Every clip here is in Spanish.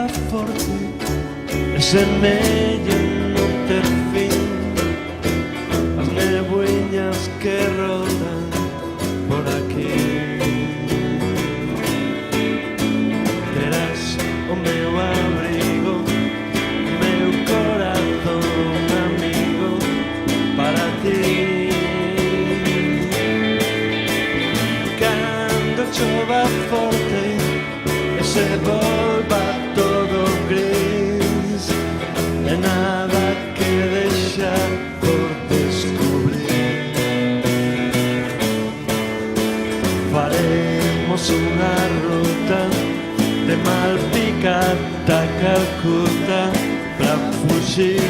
va forte e se meglio non ter fin as nebuiñas que rodan por aquí. Terás o meu abrigo, o meu corazón amigo para ti. Cando chova forte e se volva todo gris e nada que deixar por descubrir, faremos unha ruta de Malpica a Calcuta pra fuxir.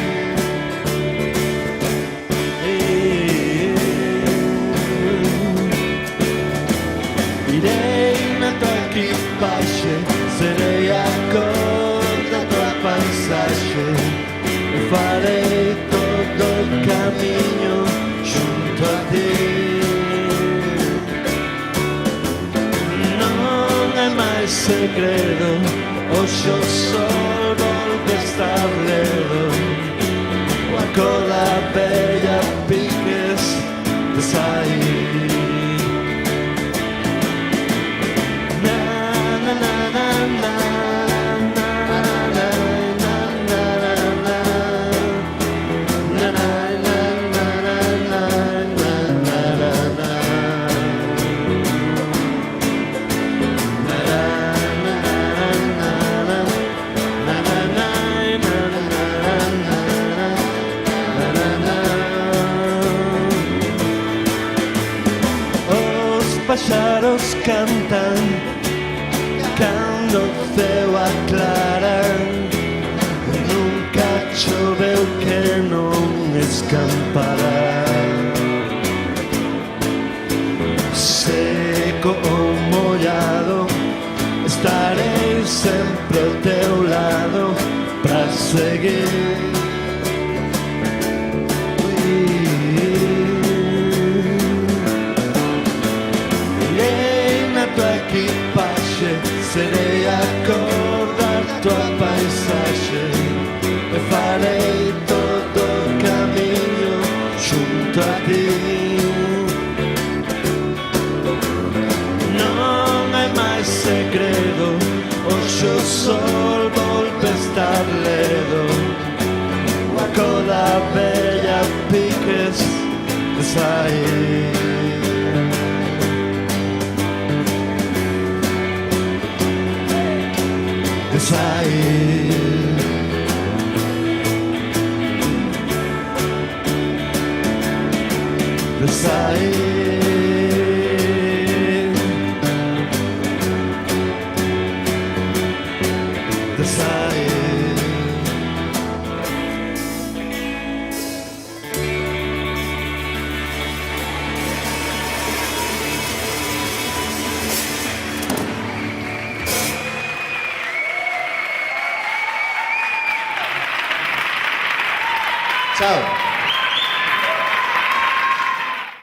Irei na tua equipaxe, serei a cor da tua paisaxe e farei todo o caminho junto a ti. Non é máis segredo, hoxe o sol volve a estar ledo, a cola bella piques de sair. Páxaros cantan cando o ceo aclara, nunca choveu que non escampará. Seco ou mollado, estarei sempre ao teu lado pra seguir. Equipaxe, serei a cor da tua paisaxe e farei todo o caminho junto a ti. Non hai máis segredo, hoxe o sol volve a estar ledo, a coda bella piques de sair. De sair, de sair, de sair. Chao.